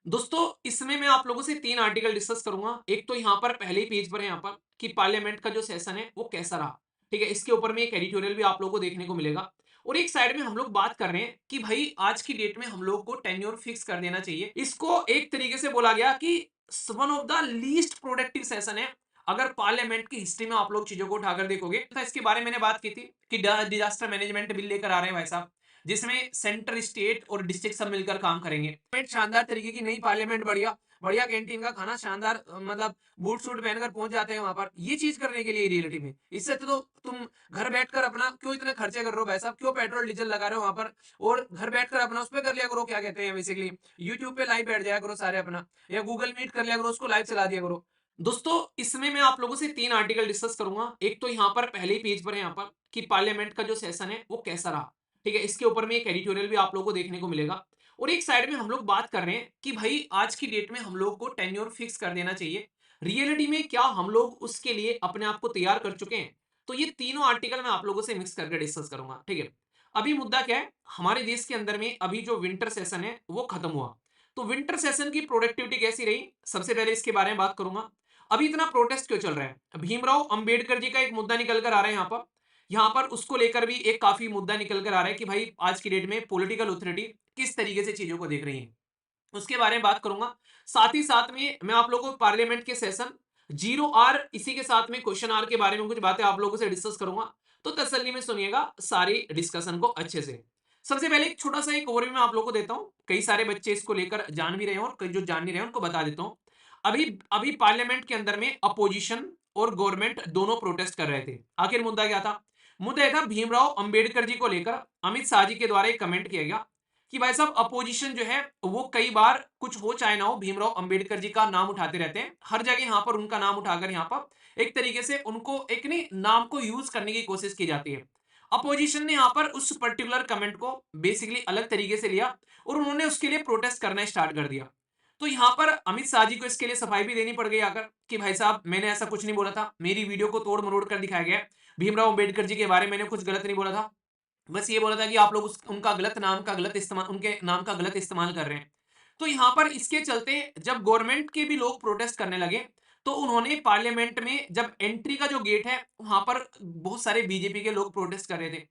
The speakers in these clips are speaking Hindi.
दोस्तों इसमें मैं आप लोगों से 3 आर्टिकल डिस्कस करूँगा। एक तो यहाँ पर पहले ही पेज पर है यहाँ पर कि पार्लियामेंट का जो सेशन है वो कैसा रहा, ठीक है? इसके ऊपर में एक एडिटोरियल भी आप लोगों को देखने को मिलेगा और एक साइड में हम लोग बात कर रहे हैं कि भाई आज की डेट में हम लोग को टेन्योर फिक्स कर देना चाहिए। इसको एक तरीके से बोला गया कि one of the least productive session है। अगर पार्लियामेंट की हिस्ट्री में आप लोग चीज़ों को उठाकर देखोगे तो इसके बारे में मैंने बात की थी कि डिजास्टर मैनेजमेंट बिल लेकर आ रहे हैं भाई साहब, जिसमें सेंटर, स्टेट और डिस्ट्रिक्ट सब मिलकर काम करेंगे। शानदार तरीके की नई पार्लियामेंट, बढ़िया बढ़िया कैंटीन का खाना, शानदार मतलब बूट सूट पहनकर पहुंच जाते हैं वहां पर, ये चीज करने के लिए रियलिटी में। इससे तो तुम घर बैठकर अपना क्यों इतने खर्चे कर रहे हो भाई साहब, क्यों पेट्रोल डीजल लगा रहे हो वहां पर, और घर बैठकर अपना उस पर कर लिया करो, क्या कहते हैं बेसिकली यूट्यूब पे लाइव बैठ जाया करो सारे अपना, या गूगल मीट कर लिया करो, उसको लाइव चला दिया करो। दोस्तों इसमें मैं आप लोगों से 3 आर्टिकल डिस्कस करूंगा। एक तो यहाँ पर पहले ही पेज पर है यहाँ पर कि पार्लियामेंट का जो सेशन है वो कैसा रहा, ठीक है? इसके ऊपर में एक एडिटोरियल भी आप लोगों को देखने को मिलेगा और एक साइड में हम लोग बात कर रहे हैं कि भाई आज की डेट में हम लोग को टेन्योर फिक्स कर देना चाहिए। रियलिटी में क्या हम लोग उसके लिए अपने आप को तैयार कर चुके हैं? तो ये तीनों आर्टिकल मैं आप लोगों से मिक्स करके डिस्कस करूंगा, ठीक है? अभी मुद्दा क्या है, हमारे देश के अंदर में अभी जो विंटर सेशन है वो खत्म हुआ। तो विंटर सेशन की प्रोडक्टिविटी कैसी रही, सबसे पहले इसके बारे में बात करूंगा। अभी इतना प्रोटेस्ट क्यों चल रहा है? भीमराव अंबेडकर जी का एक मुद्दा निकल कर आ रहा है यहाँ पर उसको लेकर भी एक काफी मुद्दा निकल कर आ रहा है कि भाई आज की डेट में पॉलिटिकल अथॉरिटी किस तरीके से चीजों को देख रही है, उसके बारे में बात करूंगा। साथ ही साथ में मैं आप लोगों को पार्लियामेंट के सेशन जीरो आर, इसी के साथ में क्वेश्चन आर के बारे में कुछ बातें आप लोगों से डिस्कस करूंगा। तो तसल्ली में सुनिएगा सारी डिस्कशन को अच्छे से। सबसे पहले एक छोटा सा एक ओवरव्यू मैं आप लोगों को देता हूं, कई सारे बच्चे इसको लेकर जान भी रहे हैं और कई जो जान नहीं रहे हैं उनको बता देता हूं। अभी अभी पार्लियामेंट के अंदर में अपोजिशन और गवर्नमेंट दोनों प्रोटेस्ट कर रहे थे। आखिर मुद्दा क्या था? मुद्दा यह था भीमराव अंबेडकर जी को लेकर अमित शाह जी के द्वारा एक कमेंट किया गया कि भाई साहब अपोजिशन जो है वो कई बार कुछ हो चाहे ना हो भीमराव अंबेडकर जी का नाम उठाते रहते हैं, हर जगह यहाँ पर उनका नाम उठाकर यहाँ पर एक तरीके से उनको एक नहीं नाम को यूज करने की कोशिश की जाती है। अपोजिशन ने यहाँ पर उस पर्टिकुलर कमेंट को बेसिकली अलग तरीके से लिया और उन्होंने उसके लिए प्रोटेस्ट करना स्टार्ट कर दिया। तो यहाँ पर अमित शाह जी को इसके लिए सफाई भी देनी पड़ गई आकर कि भाई साहब मैंने ऐसा कुछ नहीं बोला था, मेरी वीडियो को तोड़ मरोड़ कर दिखाया गया है, भीमराव अंबेडकर जी के बारे में मैंने कुछ गलत नहीं बोला था, बस ये बोला था कि आप लोग उनका गलत नाम का गलत इस्तेमाल, उनके नाम का गलत इस्तेमाल कर रहे हैं। तो यहाँ पर इसके चलते जब गवर्नमेंट के भी लोग प्रोटेस्ट करने लगे तो उन्होंने पार्लियामेंट में जब एंट्री का जो गेट है वहां पर बहुत सारे बीजेपी के लोग प्रोटेस्ट कर रहे थे,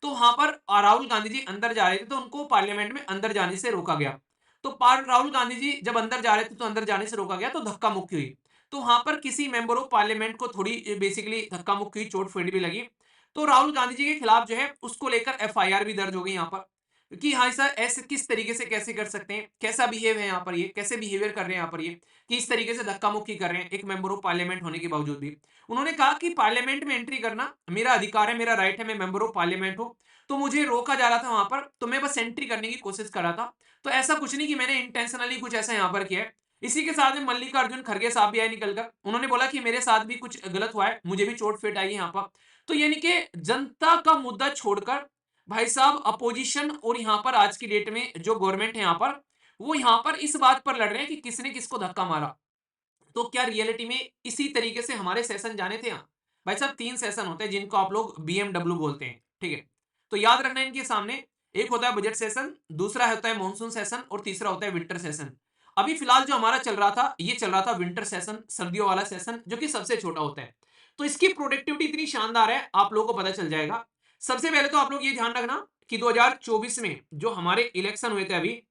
तो वहां पर राहुल गांधी जी अंदर जा रहे थे तो उनको पार्लियामेंट में अंदर जाने से रोका गया। तो राहुल गांधी जी जब अंदर जा रहे थे तो अंदर जाने से रोका गया तो धक्का मुक्की हुई। तो वहां पर किसी मेंबर ऑफ पार्लियामेंट को थोड़ी बेसिकली धक्का मुक्की हुई, चोट फीट भी लगी। तो राहुल गांधी जी के खिलाफ जो है उसको लेकर एफआईआर भी दर्ज हो गई यहाँ पर कि हाँ सर ऐसे किस तरीके से कैसे कर सकते हैं, कैसा बिहेव है यहाँ पर, ये कैसे बिहेवियर कर रहे हैं यहाँ पर, ये कि इस तरीके से धक्का मुक्की कर रहे हैं एक मेंबर ऑफ पार्लियामेंट होने के बावजूद भी। उन्होंने कहा कि पार्लियामेंट में एंट्री करना मेरा अधिकार है, मेरा राइट है, मैं मेंबर ऑफ पार्लियामेंट हूँ, तो मुझे रोका जा रहा था वहां पर तो मैं बस एंट्री करने की कोशिश कर रहा था। तो ऐसा कुछ नहीं कि मैंने इंटेंशनली कुछ ऐसा यहाँ पर किया है। इसी के साथ में मल्लिकार्जुन खड़गे साहब भी आए निकलकर, उन्होंने बोला कि मेरे साथ भी कुछ गलत हुआ है, मुझे भी चोट फेट आई है यहाँ पर। तो यानी कि जनता का मुद्दा छोड़कर भाई साहब अपोजिशन और यहाँ पर आज की डेट में जो गवर्नमेंट है यहाँ पर वो यहाँ पर इस बात पर लड़ रहे हैं कि किसने किसको धक्का मारा। तो क्या रियलिटी में इसी तरीके से हमारे सेशन जाने थे यहाँ? भाई साहब 3 सेशन होते हैं जिनको आप लोग बीएमडब्ल्यू बोलते हैं, ठीक है? तो याद रखना इनके सामने, एक होता है बजट सेशन, दूसरा होता है मॉनसून सेशन और तीसरा होता है विंटर सेशन। अभी फिलहाल जो हमारा चल रहा था ये चल रहा था विंटर सेशन, सर्दियों वाला सेशन, जो कि सबसे छोटा होता है। तो इसकी प्रोडक्टिविटी इतनी शानदार है आप लोगों को पता चल जाएगा। सबसे पहले तो आप लोग ये ध्यान रखना कि 2024 में जो हमारे इलेक्शन हुए थे अभी,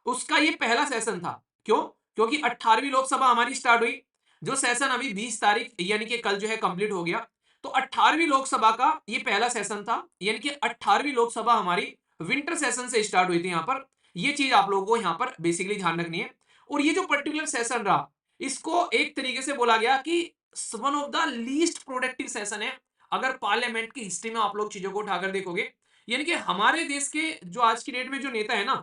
उसका ये पहला सेशन था। क्यों? क्योंकि 18वीं लोकसभा हमारी स्टार्ट हुई, जो सेशन अभी 20 तारीख यानी कि कल जो है कंप्लीट हो गया। तो 18वीं लोकसभा का ये पहला सेशन था, यानी कि 18वीं लोकसभा हमारी विंटर सेशन से स्टार्ट हुई थी यहाँ पर। ये चीज आप लोगों को यहाँ पर बेसिकली ध्यान रखनी है। और ये जो पर्टिकुलर सेशन रहा इसको एक तरीके से बोला गया कि one of the least productive session है। अगर पार्लियामेंट की हिस्ट्री में आप लोग चीजों को उठाकर देखोगे, यानी कि हमारे देश के जो आज की डेट में जो नेता है ना,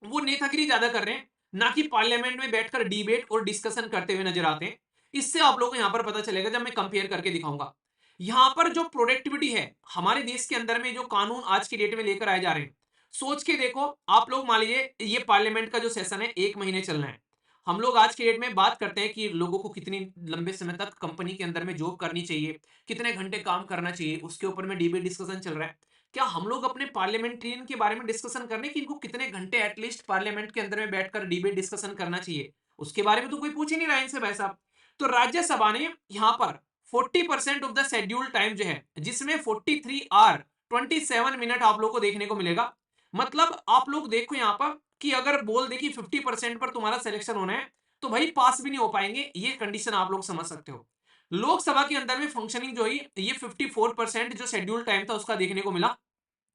वो नेतागिरी ज्यादा कर रहे हैं, ना कि पार्लियामेंट में बैठकर डिबेट और डिस्कशन करते हुए नजर आते हैं। इससे आप लोगों को यहां पर पता चलेगा जब मैं कंपेयर करके दिखाऊंगा। यहां पर जो प्रोडक्टिविटी है हमारे देश के अंदर में, जो कानून आज की डेट में लेकर आए जा रहे हैं, सोच के देखो आप लोग। मान लीजिए ये पार्लियामेंट का जो सेशन है 1 महीने चलना है। हम लोग आज की डेट में बात करते हैं कि लोगों को कितनी लंबे समय तक कंपनी के अंदर में जॉब करनी चाहिए, कितने घंटे काम करना चाहिए, उसके ऊपर में डिबेट डिस्कशन चल रहा है। क्या हम लोग अपने पार्लियामेंटेरियन के बारे में डिस्कशन करने कि इनको कितने घंटे एटलीस्ट पार्लियामेंट के अंदर में बैठकर डिबेट डिस्कशन करना चाहिए, उसके बारे में तो कोई पूछ ही नहीं रहा है इनसे भाई साहब। तो राज्यसभा ने यहाँ पर 40% ऑफ द शेड्यूल टाइम जो है, जिसमें 43 आवर 27 मिनट आप लोग को देखने को मिलेगा। मतलब आप लोग देखो यहाँ पर कि अगर बोल दे कि 50% पर तुम्हारा सिलेक्शन होना है, तो भाई पास भी नहीं हो पाएंगे, ये कंडीशन आप लोग समझ सकते हो। लोकसभा के अंदर में फंक्शनिंग जो हुई, ये 54% जो शेड्यूल टाइम था उसका देखने को मिला।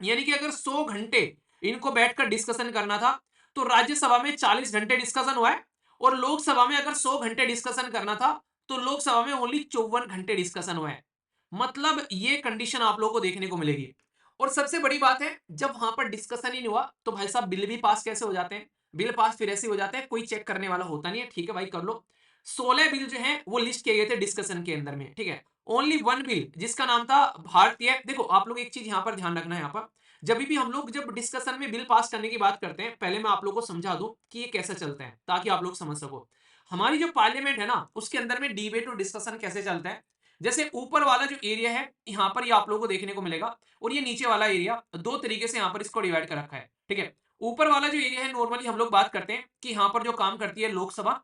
यानी कि अगर 100 घंटे इनको बैठकर डिस्कशन करना था, तो राज्यसभा में 40 घंटे डिस्कशन हुआ है, और लोकसभा में अगर 100 घंटे डिस्कशन करना था, तो लोकसभा में ओनली 54 घंटे डिस्कशन हुआ है। मतलब ये कंडीशन आप लोगों को देखने को मिलेगी। और सबसे बड़ी बात है, जब वहां पर डिस्कशन ही नहीं हुआ, तो भाई साहब बिल भी पास कैसे हो जाते हैं? बिल पास फिर ऐसे हो जाते हैं, कोई चेक करने वाला होता नहीं है, ठीक है भाई कर लो। 16 बिल जो है वो लिस्ट किए गए थे डिस्कशन के अंदर में, ठीक है। ओनली वन बिल जिसका नाम था भारतीय, देखो आप लोग एक चीज यहाँ पर ध्यान रखना है, यहाँ पर जब भी हम लोग जब डिस्कशन में बिल पास करने की बात करते हैं, पहले मैं आप लोगों को समझा दूं कि ये कैसे चलता है, ताकि आप लोग समझ सको। हमारी जो पार्लियामेंट है ना, उसके अंदर में डिबेट और डिस्कशन कैसे चलता है। जैसे ऊपर वाला जो एरिया है, यहाँ पर ये आप लोगों को देखने को मिलेगा, और ये नीचे वाला एरिया, दो तरीके से यहाँ पर इसको डिवाइड कर रखा है, ठीक है। ऊपर वाला जो एरिया है, नॉर्मली हम लोग बात करते हैं कि यहाँ पर जो काम करती है लोकसभा,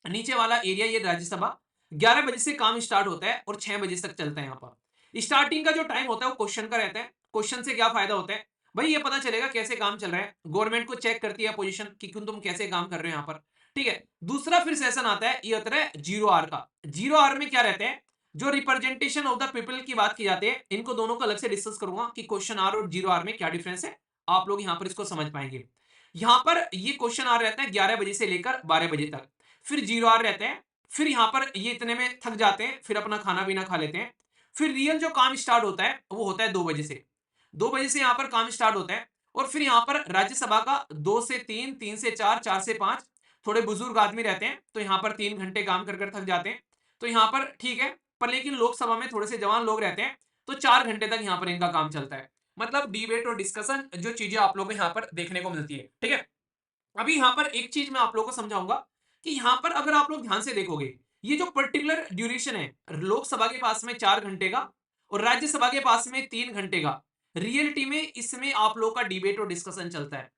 नीचे वाला एरिया ये राज्यसभा। 11 बजे से काम स्टार्ट होता है और 6 बजे तक चलता है। यहाँ पर स्टार्टिंग का जो टाइम होता है वो क्वेश्चन का रहता है। क्वेश्चन से क्या फायदा होता है भाई, ये पता चलेगा कैसे काम चल रहा है, गवर्नमेंट को चेक करती है पोजीशन कि तुम कैसे काम कर रहे हो यहाँ पर, ठीक है। दूसरा फिर सेशन आता है, ये होता है 0 आवर का। 0 आवर में क्या रहता है, जो रिप्रेजेंटेशन ऑफ द पीपल की बात की जाती है, इनको दोनों को अलग से डिस्कस करूंगा कि क्वेश्चन आवर और 0 आवर में क्या डिफरेंस है, आप लोग यहाँ पर इसको समझ पाएंगे। यहाँ पर ये क्वेश्चन आवर रहता है 11 बजे से लेकर 12 बजे तक, फिर 0 आवर रहते हैं, फिर यहाँ पर ये इतने में थक जाते हैं, फिर अपना खाना पीना खा लेते हैं। फिर रियल जो काम स्टार्ट होता है वो होता है 2 बजे से। 2 बजे से यहाँ पर काम स्टार्ट होता है, और फिर यहाँ पर राज्यसभा का 2 से 3, 3 से 4, 4 से 5। थोड़े बुजुर्ग आदमी रहते हैं तो यहाँ पर 3 घंटे काम कर कर थक जाते हैं, तो यहाँ पर ठीक है। पर लेकिन लोकसभा में थोड़े से जवान लोग रहते हैं, तो 4 घंटे तक यहाँ पर इनका काम चलता है। मतलब डिबेट और डिस्कशन जो चीजें आप लोगों को यहाँ पर देखने को मिलती है, ठीक है। अभी यहाँ पर एक चीज मैं आप लोगों को समझाऊंगा कि यहाँ पर अगर आप लोग ध्यान से देखोगे, ये जो पर्टिकुलर ड्यूरेशन है, लोकसभा के पास में 4 घंटे का और राज्यसभा के पास में 3 घंटे का, रियलिटी में इसमें आप लोग का डिबेट और डिस्कशन चलता है।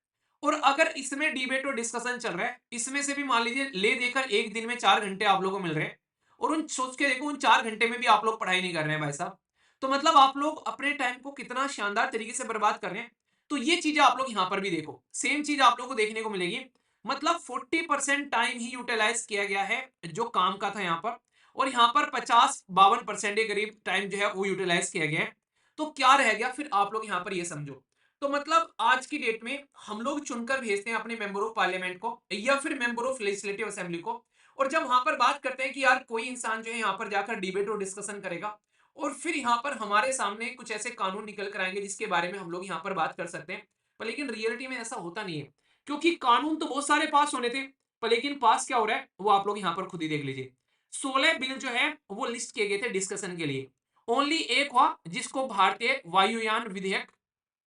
और अगर इसमें डिबेट और डिस्कशन चल रहा है, इसमें से भी मान लीजिए ले देकर एक दिन में 4 घंटे आप लोगों को मिल रहे हैं, और उन सोच के देखो उन 4 घंटे में भी आप लोग पढ़ाई नहीं कर रहे हैं भाई साहब, तो मतलब आप लोग अपने टाइम को कितना शानदार तरीके से बर्बाद कर रहे हैं। तो ये चीजें आप लोग यहाँ पर भी देखो, सेम चीज आप लोग को देखने को मिलेगी। मतलब 40% टाइम ही यूटिलाइज किया गया है जो काम का था यहाँ पर, और यहाँ पर 50-52% के करीब टाइम जो है वो यूटिलाइज किया गया है। तो क्या रह गया फिर, आप लोग यहाँ पर ये समझो। तो मतलब आज की डेट में हम लोग चुनकर भेजते हैं अपने मेंबर ऑफ पार्लियामेंट को या फिर मेंबर ऑफ लेजिस्लेटिव असेंबली को, और जब वहां पर बात करते हैं कि यार कोई इंसान जो है यहाँ पर जाकर डिबेट और डिस्कशन करेगा, और फिर यहाँ पर हमारे सामने कुछ ऐसे कानून निकल कर आएंगे जिसके बारे में हम लोग यहाँ पर बात कर सकते हैं, पर लेकिन रियलिटी में ऐसा होता नहीं है। क्योंकि कानून तो बहुत सारे पास होने थे, पर लेकिन पास क्या हो रहा है वो आप लोग यहाँ पर खुद ही देख लीजिए। 16 बिल जो है वो लिस्ट किए गए थे डिस्कशन के लिए, ओनली एक हुआ जिसको भारतीय वायुयान विधेयक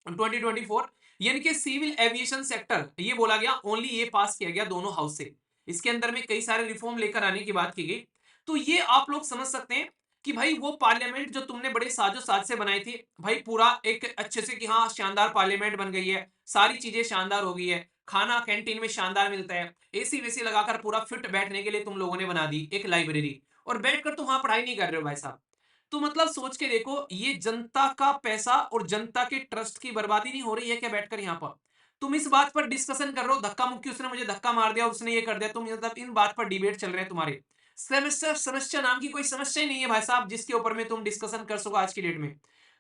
2024 यानी कि सिविल एविएशन सेक्टर ये बोला गया, ओनली ये पास किया गया दोनों हाउस से। इसके अंदर में कई सारे रिफॉर्म लेकर आने की बात की गई। तो ये आप लोग समझ सकते हैं कि भाई वो पार्लियामेंट जो तुमने बड़े साजो साज से बनाई थी, भाई पूरा एक अच्छे से कि हाँ शानदार पार्लियामेंट बन गई है, सारी चीजें शानदार हो गई है, खाना कैंटीन में शानदार मिलता है, एसी वेसी लगाकर पूरा फिट बैठने के लिए तुम लोगों ने बना दी एक लाइब्रेरी, और बैठकर तुम वहां पढ़ाई नहीं कर रहे हो भाई साहब। तो मतलब सोच के देखो, ये जनता का पैसा और जनता के ट्रस्ट की बर्बादी नहीं हो रही है क्या बैठकर यहाँ पर? तुम इस बात पर डिस्कशन कर रहे हो, धक्का मुक्की, उसने मुझे धक्का मार दिया, उसने ये कर दिया, तुम मतलब इन बात पर डिबेट चल रहे हैं तुम्हारे। समस्या समस्या नाम की कोई समस्या ही नहीं है भाई साहब जिसके ऊपर में तुम डिस्कशन कर सको आज की डेट में।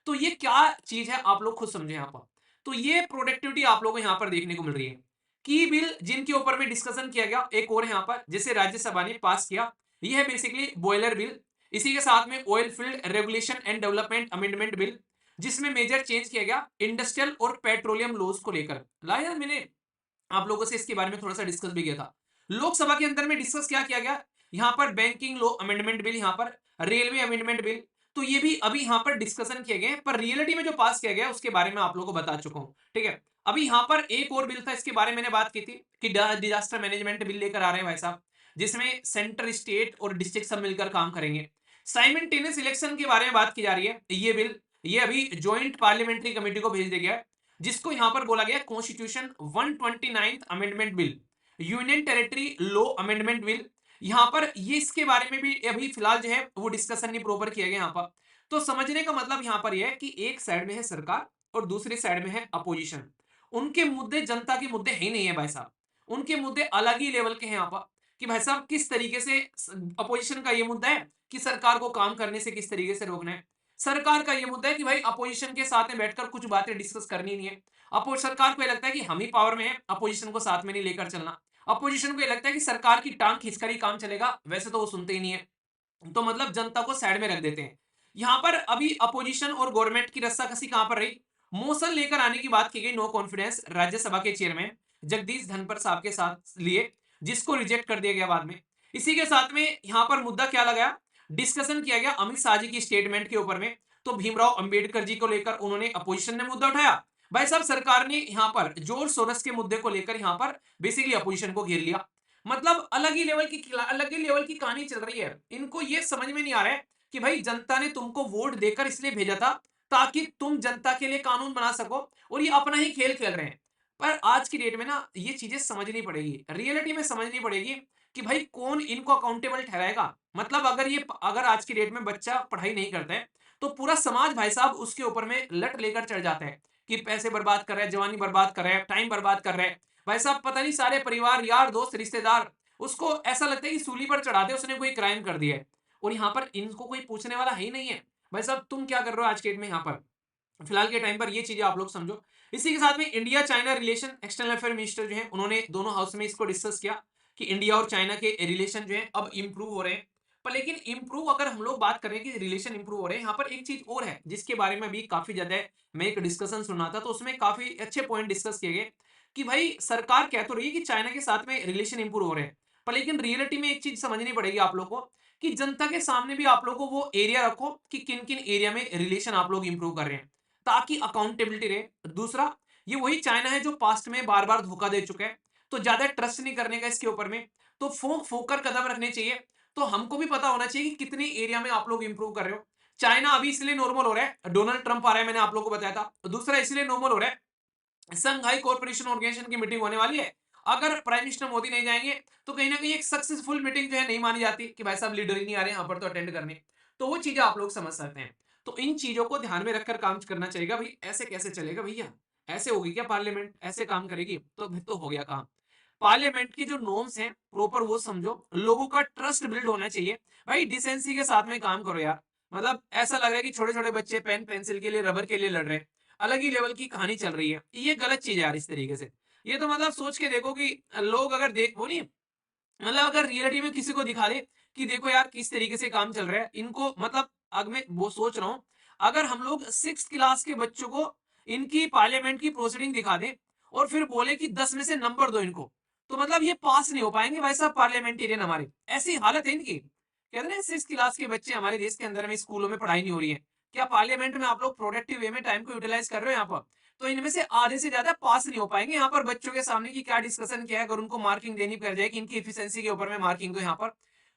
तो ये क्या चीज है आप लोग खुद समझे यहाँ पर। तो ये प्रोडक्टिविटी आप लोगों को यहाँ पर देखने को मिल रही है। की बिल जिनके ऊपर में डिस्कशन किया गया, एक और यहाँ पर जिसे राज्यसभा ने पास किया, ये है बेसिकली बॉयलर बिल। इसी के साथ में oil field regulation and development amendment bill, जिसमें मेजर चेंज किया गया इंडस्ट्रियल और पेट्रोलियम लॉज को लेकर लाया। मैंने आप लोगों से इसके बारे में थोड़ा सा डिस्कस भी किया था। लोकसभा के अंदर में डिस्कस क्या किया गया, यहाँ पर बैंकिंग लॉ अमेंडमेंट बिल, यहाँ पर रेलवे अमेंडमेंट बिल, तो ये भी अभी यहाँ पर डिस्कशन किए गए, पर रियलिटी में जो पास किया गया उसके बारे में आप लोगों को बता चुका हूँ, ठीक है। अभी यहाँ पर एक और बिल था, इसके बारे में मैंने बात की थी कि डिजास्टर मैनेजमेंट बिल लेकर आ रहे हैं भाई साहब, जिसमें सेंटर स्टेट और डिस्ट्रिक्ट सब मिलकर काम करेंगे। साइमल्टेनियस इलेक्शन के बारे में बात की जा रही है, ये बिल ये अभी ज्वाइंट पार्लियामेंट्री कमेटी को भेज दिया गया है, जिसको यहां पर बोला गया constitution 129th amendment bill, union territory law amendment bill. यहां पर ये इसके बारे में भी अभी फिलहाल जो है वो डिस्कशन नहीं प्रॉपर किया गया यहां पर। तो समझने का मतलब यहां पर यह है कि एक साइड में है सरकार और दूसरी साइड में है अपोजिशन। उनके मुद्दे जनता के मुद्दे ही नहीं है भाई साहब, उनके मुद्दे अलग ही लेवल के हैं यहाँ पर। कि भाई साहब किस तरीके से अपोजिशन का ये मुद्दा है कि सरकार को काम करने से किस तरीके से रोकना है। सरकार का ये मुद्दा है कि भाई अपोजिशन के साथ में बैठकर कुछ बातें डिस्कस करनी नहीं है। अपो सरकार को ये लगता है कि हम ही पावर में है, अपोजिशन को साथ में नहीं लेकर चलना। अपोजिशन को ये लगता है कि सरकार की टांग खींचकर ही काम चलेगा, वैसे तो वो सुनते ही नहीं है। तो मतलब जनता को साइड में रख देते हैं। यहाँ पर अभी अपोजिशन और गवर्नमेंट की रस्साकसी कहां पर रही? मोशन लेकर आने की बात की गई, नो कॉन्फिडेंस राज्यसभा के चेयरमैन जगदीश धनखड़ साहब के साथ लिए, जिसको रिजेक्ट कर दिया गया बाद में। इसी के साथ में यहाँ पर मुद्दा क्या लगाया, डिस्कशन किया गया अमित शाह जी की स्टेटमेंट के ऊपर में। तो भीमराव अंबेडकर जी को लेकर उन्होंने अपोजिशन ने मुद्दा उठाया। भाई साहब सरकार ने यहाँ पर जॉर्ज सोरस के मुद्दे को लेकर यहाँ पर बेसिकली अपोजिशन को घेर लिया। मतलब अलग ही लेवल की कहानी चल रही है। इनको ये समझ में नहीं आ रहा है कि भाई जनता ने तुमको वोट देकर इसलिए भेजा था ताकि तुम जनता के लिए कानून बना सको, और ये अपना ही खेल खेल रहे हैं। पर आज की डेट में ना ये चीजें समझनी पड़ेगी, रियलिटी में समझनी पड़ेगी कि भाई कौन इनको अकाउंटेबल ठहराएगा। मतलब अगर आज की डेट में बच्चा पढ़ाई नहीं करता है तो पूरा समाज भाई साहब उसके ऊपर में लट लेकर चढ़ जाता है कि पैसे बर्बाद कर रहे हैं, जवानी बर्बाद कर रहे हैं, टाइम बर्बाद कर रहे हैं। भाई साहब पता नहीं सारे परिवार, यार दोस्त, रिश्तेदार उसको ऐसा लगता है कि सूली पर चढ़ा दे, उसने कोई क्राइम कर दिया है। और यहाँ पर इनको कोई पूछने वाला है ही नहीं है, भाई साहब तुम क्या कर रहे हो आज के डेट में। यहाँ पर फिलहाल के टाइम पर ये चीजें आप लोग समझो। इसी के साथ में India China relation, external affair minister जो है उन्होंने दोनों हाउस में इसको डिस्कस किया कि इंडिया और चाइना के रिलेशन जो है अब इंप्रूव हो रहे हैं। पर लेकिन इंप्रूव अगर हम लोग बात करें कि रिलेशन इंप्रूव हो रहे हैं, यहाँ पर एक चीज और है जिसके बारे में भी काफी ज्यादा मैं एक डिस्कशन सुना था, तो उसमें काफी अच्छे पॉइंट डिस्कस किए गए कि भाई सरकार कह तो रही है कि चाइना के साथ में रिलेशन इंप्रूव हो रहे हैं, पर लेकिन रियलिटी में एक चीज समझनी पड़ेगी आप लोग को कि जनता के सामने भी आप लोग को वो एरिया रखो कि किन किन एरिया में रिलेशन आप लोग इंप्रूव कर रहे हैं, ताकि अकाउंटेबिलिटी रहे। दूसरा, ये वही चाइना है जो पास्ट में बार बार धोखा दे चुका है, तो ज्यादा ट्रस्ट नहीं करने का इसके ऊपर में। तो फोकर कदम रखने चाहिए। तो हमको भी पता होना चाहिए कि कितने एरिया में आप लोग इंप्रूव कर रहे हो। चाइना अभी इसलिए नॉर्मल हो रहा है, डोनाल्ड ट्रंप आ रहा है, मैंने आप लोग को बताया था। दूसरा इसलिए नॉर्मल हो रहा है, संघाई कॉर्पोरेशन ऑर्गेनाइजेशन की मीटिंग होने वाली है। अगर प्राइम मिनिस्टर मोदी नहीं जाएंगे तो कहीं ना कहीं एक सक्सेसफुल मीटिंग जो है नहीं मानी जाती कि भाई साहब लीडर ही नहीं आ रहे यहाँ पर तो अटेंड करने। तो वो चीजें आप लोग समझ सकते हैं। तो इन चीजों को ध्यान में रखकर काम करना चाहिए भाई। ऐसे कैसे चलेगा भैया? ऐसे होगी क्या पार्लियामेंट? ऐसे काम करेगी तो फिर तो हो गया काम। पार्लियामेंट की जो नॉर्म्स हैं प्रॉपर वो समझो, लोगों का ट्रस्ट बिल्ड होना चाहिए। भाई डिसेंसी के साथ में काम करो यार। मतलब ऐसा लग रहा है कि छोटे छोटे बच्चे पेन पेंसिल के लिए, रबर के लिए लड़ रहे हैं। अलग ही लेवल की कहानी चल रही है, ये गलत चीज है यार इस तरीके से। ये तो मतलब सोच के देखो कि लोग अगर देख वो नहीं, मतलब अगर रियलिटी में किसी को दिखा दे कि देखो यार किस तरीके से काम चल रहा है इनको, मतलब अगर मैं वो सोच रहा हूँ, अगर हम लोग 6th क्लास के बच्चों को इनकी पार्लियामेंट की प्रोसीडिंग दिखा दें और फिर बोले कि 10 में से नंबर दो इनको, तो मतलब ये पास नहीं हो पाएंगे भाई साहब पार्लियामेंटेरियन हमारे। ऐसी हालत है इनकी। कहते हैं 6th क्लास के बच्चे हमारे देश के अंदर में स्कूलों में पढ़ाई नहीं हो रही है, क्या पार्लियामेंट में आप लोग प्रोडक्टिव वे में टाइम को यूटिलाइज कर रहे हो यहाँ पर? तो इनमें से आधे से ज्यादा पास नहीं हो पाएंगे यहाँ पर। बच्चों के सामने की क्या डिस्कशन किया है, अगर उनको मार्किंग देनी पड़ जाए कि इनकी एफिशिएंसी के ऊपर में मार्किंग दो यहाँ पर,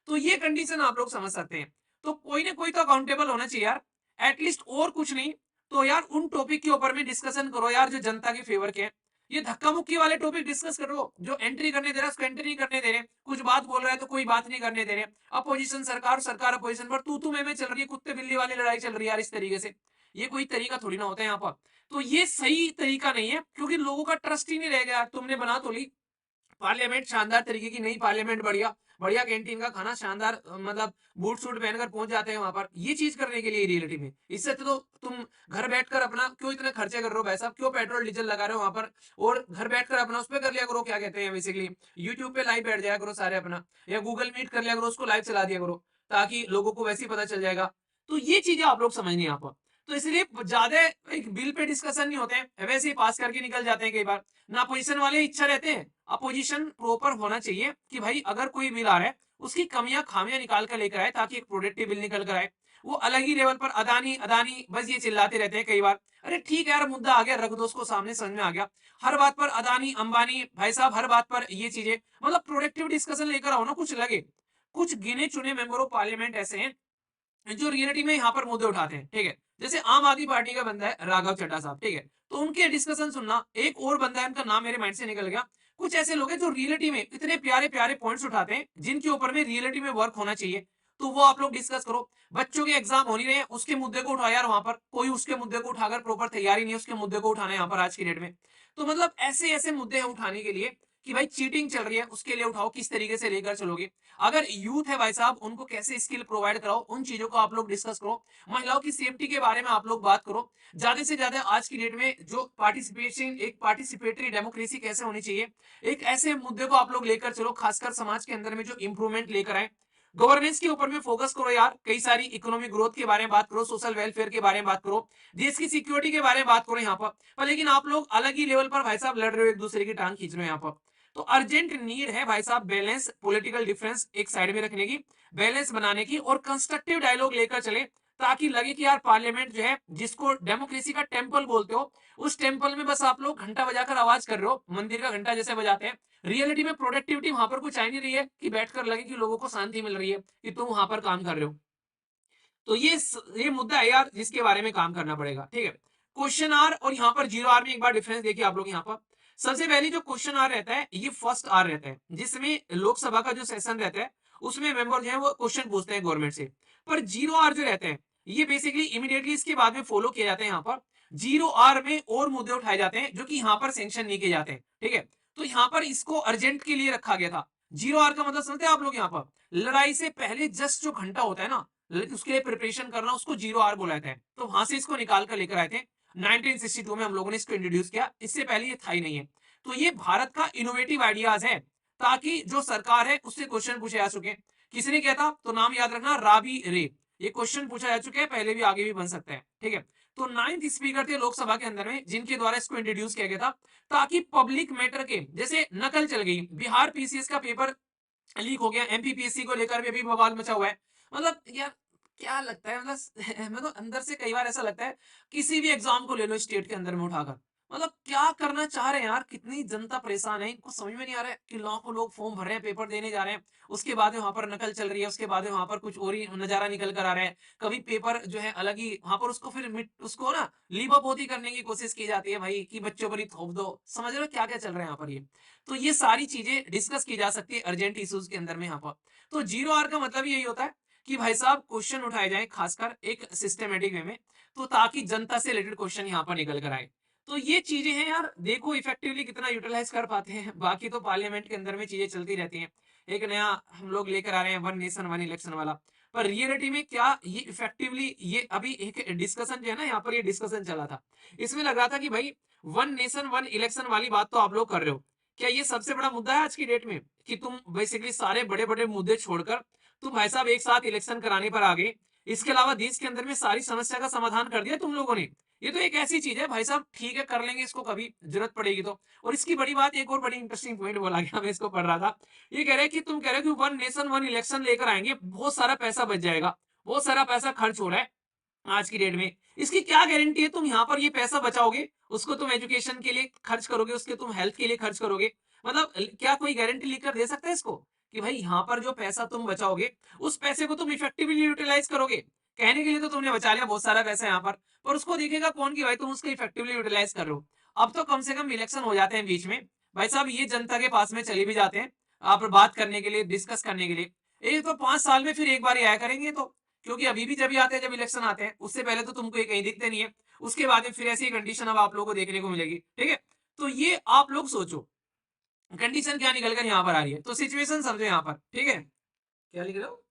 तो ये कंडीशन आप लोग समझ सकते हैं। तो कोई ना कोई तो अकाउंटेबल होना चाहिए यार, एटलीस्ट। और कुछ नहीं तो यार उन टॉपिक के ऊपर में डिस्कशन करो यार जो जनता के फेवर के हैं। ये धक्का मुक्की वाले टॉपिक डिस्कस करो, जो एंट्री करने दे रहा है उसको एंट्री नहीं करने दे रहे, कुछ बात बोल रहा है तो कोई बात नहीं करने दे रहे। अपोजिशन सरकार, सरकार अपोजिशन पर तू मैं चल रही है, कुत्ते बिल्ली वाली लड़ाई चल रही है यार इस तरीके से। ये कोई तरीका थोड़ी ना होता है यहाँ पर। तो ये सही तरीका नहीं है, क्योंकि लोगों का ट्रस्ट ही नहीं रह गया। तुमने बना तो ली पार्लियामेंट शानदार तरीके की, नई पार्लियामेंट, बढ़िया बढ़िया कैंटीन का खाना, शानदार मतलब बूट सूट पहनकर पहुंच जाते हैं वहां पर, ये चीज करने के लिए रियलिटी में। इससे तो तुम घर बैठकर अपना क्यों इतने खर्चे कर रहे हो भाई साहब, क्यों पेट्रोल डीजल लगा रहे हो वहां पर, और घर बैठकर अपना उस पर कर लिया करो, क्या कहते हैं बेसिकली, यूट्यूब पे लाइव बैठ जाया करो सारे अपना, या गूगल मीट कर लिया करो, उसको लाइव चला दिया करो, ताकि लोगों को वैसे ही पता चल जाएगा। तो ये चीजें आप लोग समझनी है यहाँ पर। तो इसलिए ज्यादा एक बिल पे डिस्कशन नहीं होते हैं, वैसे ही पास करके निकल जाते हैं कई बार ना। अपोजिशन वाले इच्छा रहते हैं, अपोजिशन प्रॉपर होना चाहिए कि भाई अगर कोई बिल आ रहा है उसकी कमियां खामियां निकाल कर लेकर आए, ताकि एक प्रोडक्टिव बिल निकल कर आए। वो अलग ही लेवल पर अदानी अदानी बस ये चिल्लाते रहते हैं कई बार। अरे ठीक है यार, मुद्दा आ गया, रख दो उसको सामने, समझ में आ गया। हर बात पर अदानी अंबानी भाई साहब, हर बात पर ये चीजें, मतलब प्रोडक्टिव डिस्कशन लेकर आओ ना, कुछ लगे। कुछ गिने चुने मेंबर ऑफ पार्लियामेंट ऐसे हैं जो रियलिटी में यहाँ पर मुद्दे उठाते हैं, ठीक है। जैसे आम आदमी पार्टी का बंदा है राघव चड्ढा साहब, ठीक है। तो उनके डिस्कशन सुनना, एक और बंदा है, उनका नाम मेरे माइंड से निकल गया। कुछ ऐसे लोग हैं जो रियलिटी में इतने प्यारे प्यारे पॉइंट्स उठाते हैं जिनके ऊपर में रियलिटी में वर्क होना चाहिए। तो वो आप लोग डिस्कस करो। बच्चों के एग्जाम हो नहीं रहे हैं, उसके मुद्दे को उठाओ यार, वहां पर कोई उसके मुद्दे को उठाकर प्रॉपर तैयारी नहीं है उसके मुद्दे को उठाना है यहाँ पर आज की डेट में। तो मतलब ऐसे ऐसे मुद्दे हैं उठाने के लिए कि भाई चीटिंग चल रही है उसके लिए उठाओ, किस तरीके से लेकर चलोगे। अगर यूथ है भाई साहब, उनको कैसे स्किल प्रोवाइड कराओ, उन चीजों को आप लोग डिस्कस करो। महिलाओं की सेफ्टी के बारे में आप लोग बात करो। ज्यादा से ज्यादा आज की डेट में जो पार्टिसिपेशन, एक पार्टिसिपेटरी डेमोक्रेसी कैसे होनी चाहिए, एक ऐसे मुद्दे को आप लोग लेकर चलो, खासकर समाज के अंदर में जो इंप्रूवमेंट लेकर आए। गवर्नेंस के ऊपर में फोकस करो यार, कई सारी इकोनॉमिक ग्रोथ के बारे में बात करो, सोशल वेलफेयर के बारे में बात करो, देश की सिक्योरिटी के बारे में बात करो यहाँ पर लेकिन आप लोग अलग ही लेवल पर भाई साहब लड़ रहे हो, एक दूसरे की टांग खींच रहे हो यहाँ पर। तो अर्जेंट नीड है भाई साहब बैलेंस, पॉलिटिकल डिफरेंस एक साइड में रखने की, बैलेंस बनाने की, और कंस्ट्रक्टिव डायलॉग लेकर चले, ताकि लगे कि यार पार्लियामेंट जो है, जिसको डेमोक्रेसी का टेंपल बोलते हो, उस टेंपल में बस आप लोग घंटा बजाकर आवाज कर रहे हो, मंदिर का घंटा जैसे बजाते हैं। रियलिटी में प्रोडक्टिविटी वहां पर कुछ आ नहीं रही है कि बैठकर लगे कि लोगों को शांति मिल रही है कि तुम वहां पर काम कर रहे हो। तो ये मुद्दा है यार जिसके बारे में काम करना पड़ेगा, ठीक है। क्वेश्चन आर और यहाँ पर जीरो आर में एक बार डिफरेंस देखिए आप लोग। यहाँ पर सबसे पहले जो क्वेश्चन आर रहता है ये फर्स्ट आर रहता है, जिसमें लोकसभा का जो सेशन रहता है उसमें मेंबर जो है वो क्वेश्चन पूछते हैं गवर्नमेंट से। पर जीरो आर जो रहते हैं ये बेसिकली इमीडिएटली इसके बाद में फॉलो किए जाते हैं। यहाँ पर जीरो आर में और मुद्दे उठाए जाते हैं जो कि यहाँ पर सेंक्शन नहीं किए जाते हैं, ठीक है। तो यहाँ पर इसको अर्जेंट के लिए रखा गया था। जीरो आर का मतलब समझते हैं आप लोग, यहाँ पर लड़ाई से पहले जस्ट जो घंटा होता है ना, उसके लिए प्रिपरेशन करना, उसको जीरो आर बोला जाता है। तो वहां से इसको निकाल कर लेकर आए थे 1962 में हम लोगों ने इसको इंट्रोड्यूस किया, इससे पहले ये था ही नहीं है। तो ये भारत का इनोवेटिव आइडियाज है, ताकि जो सरकार है उससे क्वेश्चन पूछे जा सके। किसने किया था तो नाम याद रखना, राबी रे। ये क्वेश्चन पूछा जा चुका है पहले भी, आगे भी बन सकता है, ठीक है। तो 9th स्पीकर थे लोकसभा के अंदर में जिनके द्वारा इसको इंट्रोड्यूस किया गया था, ताकि पब्लिक मैटर के, जैसे नकल चल गई, बिहार पीसीएस का पेपर लीक हो गया, एमपीपीएससी को लेकर भी अभी बवाल मचा हुआ है। मतलब यार क्या लगता है, मतलब मेरे को अंदर से कई बार ऐसा लगता है, किसी भी एग्जाम को ले लो स्टेट के अंदर में उठाकर, मतलब क्या करना चाह रहे हैं यार, कितनी जनता परेशान है, इनको समझ में नहीं आ रहा है कि लाखों लोग फॉर्म भर रहे हैं, पेपर देने जा रहे हैं, उसके बाद में वहां पर नकल चल रही है, उसके बाद में वहां पर कुछ और ही नजारा निकल कर आ रहा है। कभी पेपर जो है अलग ही वहां पर, उसको फिर उसको ना लीबा पोती करने की कोशिश की जाती है भाई, कि बच्चों पर ही थोप दो। समझ रहे हो क्या क्या चल रहा है यहाँ पर ये। तो ये सारी चीजें डिस्कस की जा सकती है अर्जेंट इश्यूज के अंदर में यहाँ पर। तो जीरो आर का मतलब यही होता है कि भाई साहब क्वेश्चन उठाए जाए, खासकर एक सिस्टमेटिक वे में, तो ताकि जनता से रिलेटेड क्वेश्चन यहाँ पर निकल कर आए। तो ये चीजें हैं यार, देखो इफेक्टिवली कितना यूटिलाइज कर पाते हैं। बाकी तो पार्लियामेंट के अंदर में चीजें चलती रहती हैं, एक नया हम लोग लेकर आ रहे हैं वन नेशन वन इलेक्शन वाला। पर रियलिटी में क्या ये इफेक्टिवली, ये अभी एक डिस्कशन जो है ना यहाँ पर, ये डिस्कशन चला था, इसमें लग रहा था कि भाई वन नेशन वन इलेक्शन वाली बात तो आप लोग कर रहे हो, क्या ये सबसे बड़ा मुद्दा है आज की डेट में, कि तुम बेसिकली सारे बड़े बड़े मुद्दे छोड़कर तुम भाई साहब एक साथ इलेक्शन कराने पर आ गए। इसके अलावा देश के अंदर में सारी समस्या का समाधान कर दिया तुम लोगों ने। ये तो एक ऐसी चीज है भाई साहब, ठीक है कर लेंगे इसको कभी जरूरत पड़ेगी तो। और इसकी बड़ी बात, एक और बड़ी इंटरेस्टिंग पॉइंट बोला गया, मैं इसको पढ़ रहा था, ये कह रहे हैं कि तुम कह रहे हो कि वन नेशन वन इलेक्शन लेकर आएंगे, बहुत सारा पैसा बच जाएगा, बहुत सारा पैसा खर्च हो रहा है आज की डेट में। इसकी क्या गारंटी है तुम यहाँ पर ये पैसा बचाओगे, उसको तुम एजुकेशन के लिए खर्च करोगे, उसके तुम हेल्थ के लिए खर्च करोगे। मतलब क्या कोई गारंटी लेकर दे सकता है इसको, कि भाई यहाँ पर जो पैसा तुम बचाओगे उस पैसे को तुम इफेक्टिवली यूटिलाइज करोगे। कहने के लिए तो तुमने बचा लिया बहुत सारा पैसा यहाँ पर उसको देखेगा कौन कि भाई तुम उसको इफेक्टिवली यूटिलाइज कर रहे हो। अब तो कम से कम इलेक्शन हो जाते हैं बीच में, भाई साहब ये जनता के पास में चले भी जाते हैं आप बात करने के लिए, डिस्कस करने के लिए। ये तो 5 साल में फिर एक बार ही आया करेंगे, तो क्योंकि अभी भी जब ही आते हैं जब इलेक्शन आते हैं, उससे पहले तो तुमको ये कहीं दिखते नहीं है। उसके बाद में फिर ऐसी कंडीशन अब आप लोगों को देखने को मिलेगी, ठीक है। तो ये आप लोग सोचो कंडीशन क्या निकल कर यहाँ पर आ रही है, तो सिचुएशन समझो यहाँ पर, ठीक है। क्या लिख रहे हो,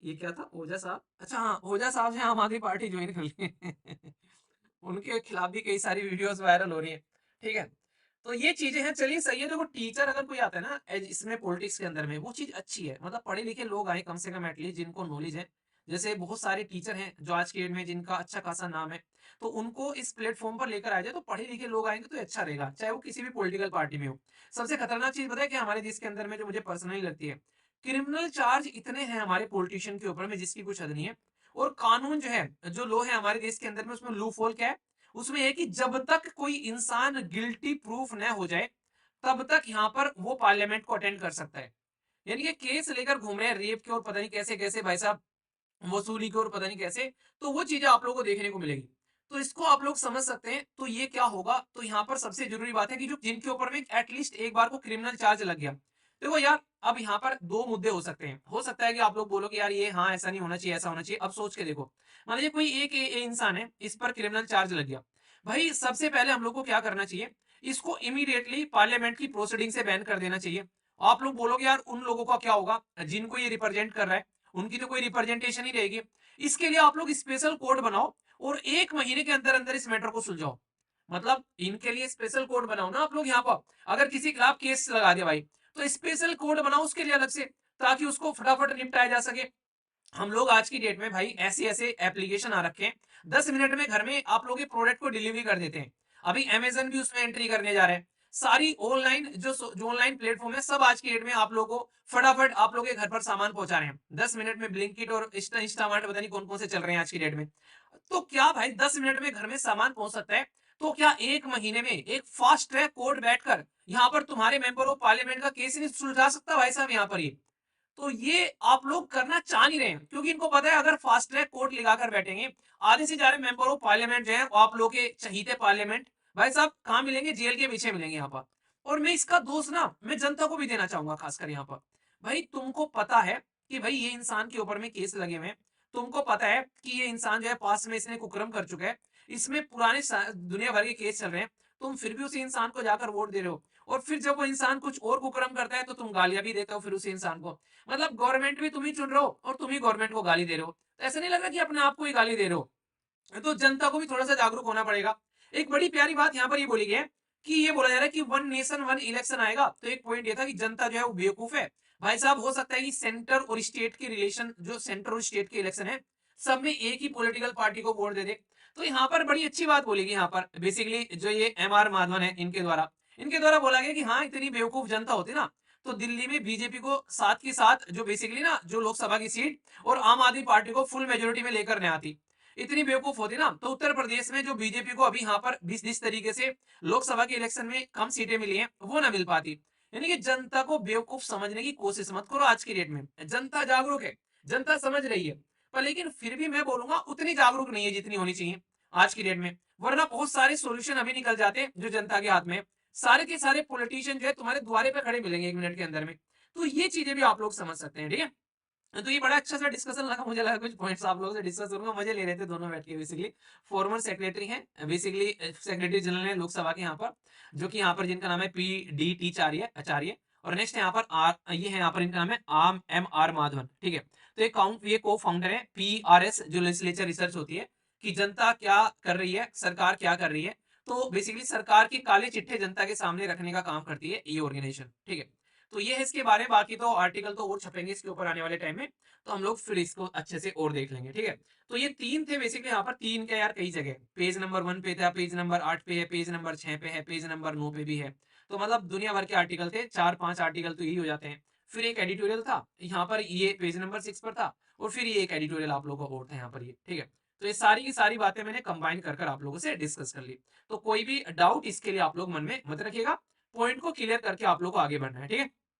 ये क्या था, ओझा साहब, अच्छा हाँ ओझा साहब से आम आदमी पार्टी ज्वाइन कर ली उनके खिलाफ भी कई सारी वीडियोस वायरल हो रही है, ठीक है। तो ये चीजें हैं, चलिए सही है। देखो टीचर अगर कोई आता है ना इसमें पॉलिटिक्स के अंदर में, वो चीज अच्छी है, मतलब पढ़े लिखे लोग आए कम से कम एटलीस्ट, जिनको नॉलेज है। जैसे बहुत सारे टीचर हैं जो आज के डेट में जिनका अच्छा खासा नाम है, तो उनको इस प्लेटफॉर्म पर लेकर आ जाए, तो पढ़े लिखे लोग आएंगे तो अच्छा रहेगा, चाहे वो किसी भी पॉलिटिकल पार्टी में हो। सबसे खतरनाक चीज पता है कि हमारे देश के अंदर में जो मुझे पर्सनली लगती है, क्रिमिनल चार्ज इतने हैं हमारे पॉलिटिशियन के ऊपर में जिसकी कुछ हद नहीं है। और कानून जो है, जो लॉ है हमारे देश के अंदर में, उसमें लूप होल क्या है, उसमें है कि जब तक कोई इंसान गिल्टी प्रूफ न हो जाए तब तक यहाँ पर वो पार्लियामेंट को अटेंड कर सकता है। यानी कि केस लेकर घूम रहे हैं रेप के और पता नहीं कैसे कैसे भाई साहब, वसूली की और पता नहीं कैसे, तो वो चीजें आप लोगों को देखने को मिलेगी। तो इसको आप लोग समझ सकते हैं। तो ये क्या होगा, तो यहाँ पर सबसे जरूरी बात है कि जो जिनके ऊपर में एटलीस्ट एक बार को क्रिमिनल चार्ज लग गया, देखो यार अब यहाँ पर दो मुद्दे हो सकते हैं। हो सकता है कि आप लोग बोलो कि यार ये हाँ ऐसा नहीं होना चाहिए, ऐसा होना चाहिए। अब सोच के देखो, मान लीजिए कोई एक इंसान है, इस पर क्रिमिनल चार्ज लग गया, भाई सबसे पहले हम लोग को क्या करना चाहिए, इसको इमीडिएटली पार्लियामेंट की प्रोसीडिंग से बैन कर देना चाहिए। आप लोग बोलोगे यार उन लोगों का क्या होगा जिनको ये रिप्रेजेंट कर रहा है, उनकी तो कोई रिप्रेजेंटेशन ही रहेगी। इसके लिए आप लोग स्पेशल कोड बनाओ और 1 महीने के अंदर अंदर इस मैटर को सुलझाओ। मतलब इनके लिए स्पेशल कोड बनाओ ना आप लोग। यहाँ पर अगर किसी के खिलाफ केस लगा दिया भाई, तो स्पेशल कोड बनाओ उसके लिए अलग से, ताकि उसको फटाफट निपटाया जा सके। हम लोग आज की डेट में भाई ऐसे ऐसे एप्लीकेशन आ रखे हैं, 10 मिनट में घर में आप लोग के प्रोडक्ट को डिलीवरी कर देते हैं। अभी अमेजन भी उसमें एंट्री करने जा रहे हैं। सारी ऑनलाइन जो ऑनलाइन प्लेटफॉर्म है सब आज की डेट में आप लोगों को फटाफट आप लोग के घर पर सामान पहुंचा रहे हैं 10 मिनट में। ब्लिंकिट और इंस्टामार्ट पता नहीं कौन कौन से चल रहे हैं आज की डेट में। तो क्या भाई 10 मिनट में घर में सामान पहुंच सकता है, तो क्या 1 महीने में एक फास्ट ट्रैक कोर्ट बैठकर यहाँ पर तुम्हारे मेंबर ऑफ पार्लियामेंट का केस नहीं सुलझा सकता भाई साहब यहाँ पर ये। तो ये आप लोग करना चाह नहीं रहे हैं, क्योंकि इनको पता है अगर फास्ट ट्रैक कोर्ट लगाकर बैठेंगे, आधे से ज्यादा मेंबर ऑफ पार्लियामेंट जो है आप लोग के चहीते पार्लियामेंट भाई साहब कहां मिलेंगे, जेल के पीछे मिलेंगे यहाँ पर। और मैं इसका दोष ना मैं जनता को भी देना चाहूंगा, खासकर यहाँ पर। भाई तुमको पता है कि भाई ये इंसान के ऊपर में केस लगे हुए हैं, तुमको पता है कि ये इंसान जो है पास में इसने कुकर्म कर चुका है, इसमें पुराने दुनिया भर के केस चल रहे हैं, तुम फिर भी उसी इंसान को जाकर वोट दे रहे हो। और फिर जब वो इंसान कुछ और कुकर्म करता है तो तुम गालियां भी देते हो फिर उसी इंसान को। मतलब गवर्नमेंट भी तुम ही चुन रहे हो और तुम ही गवर्नमेंट को गाली दे रहे हो। तो ऐसा नहीं लग रहा कि अपने आप को ही गाली दे रहे हो। तो जनता को भी थोड़ा सा जागरूक होना पड़ेगा। एक बड़ी प्यारी बात यहाँ पर ये बोली गई है कि ये बोला जा रहा है कि वन नेशन वन इलेक्शन आएगा। तो एक पॉइंट ये था कि जनता जो है वो बेवकूफ है। भाई साहब हो सकता है कि सेंटर और स्टेट के रिलेशन, जो सेंटर और स्टेट के इलेक्शन है, सब में एक ही पॉलिटिकल पार्टी को वोट दे दे। तो यहाँ पर बड़ी अच्छी बात बोली गई। यहाँ पर बेसिकली जो ये MR माधवन है, इनके द्वारा बोला गया कि हाँ इतनी बेवकूफ जनता होती ना, तो दिल्ली में बीजेपी को साथ के साथ जो बेसिकली ना जो लोकसभा की सीट और आम आदमी पार्टी को फुल मेजोरिटी में लेकर नहीं आती। इतनी बेवकूफ होती ना, तो उत्तर प्रदेश में जो बीजेपी को अभी यहाँ पर जिस तरीके से लोकसभा के इलेक्शन में कम सीटें मिली हैं वो ना मिल पाती। यानी कि जनता को बेवकूफ समझने की कोशिश मत करो। आज की डेट में जनता जागरूक है, जनता समझ रही है, पर लेकिन फिर भी मैं बोलूंगा उतनी जागरूक नहीं है जितनी होनी चाहिए आज की डेट में। वरना बहुत सारे सोल्यूशन अभी निकल जाते हैं जो जनता के हाथ में। सारे के सारे पॉलिटिशियन जो है तुम्हारे द्वारे पे खड़े मिलेंगे 1 मिनट के अंदर में। तो ये चीजें भी आप लोग समझ सकते हैं, ठीक है। तो ये बड़ा अच्छा सा डिस्कशन लगा मुझे, लगा कुछ पॉइंट्स आप लोगों से डिस्कस करूंगा। मजे ले रहे थे दोनों बैठ के। बेसिकली फॉर्मर सेक्रेटरी हैं, बेसिकली सेक्रेटरी जनरल है लोकसभा के यहाँ पर, जो कि यहाँ पर जिनका नाम है PDT आचार्य। और नेक्स्ट यहाँ पर ये है यहाँ पर इनका नाम है MR माधवन, ठीक है। तो ये को फाउंडर है PRS, जो लेजिस्लेचर रिसर्च होती है कि जनता क्या कर रही है, सरकार क्या कर रही है। तो बेसिकली सरकार के काले चिट्ठे जनता के सामने रखने का काम करती है ये ऑर्गेनाइजेशन, ठीक है। तो ये है इसके बारे में। बाकी तो आर्टिकल तो और छपेंगे इसके ऊपर आने वाले टाइम में, तो हम लोग फिर इसको अच्छे से और देख लेंगे, ठीक है। तो ये 3 थे बेसिकली। यहाँ पर 3 क्या यार, कई जगह पेज नंबर 1 पे था, पेज नंबर 8 पे है, पेज नंबर 6 पे है, पेज नंबर 9 पे भी है। तो मतलब दुनिया भर के आर्टिकल थे, 4-5 आर्टिकल तो यही हो जाते हैं। फिर एक एडिटोरियल था यहाँ पर, ये पेज नंबर 6 पर था। और फिर ये एक एडिटोरियल आप लोगों का और था यहाँ पर, ये ठीक है। तो ये सारी की सारी बातें मैंने कंबाइन कर आप लोगों से डिस्कस कर ली। तो कोई भी डाउट इसके लिए आप लोग मन में मत रखिएगा, पॉइंट को क्लियर करके आप लोग को आगे बढ़ना है, ठीक है।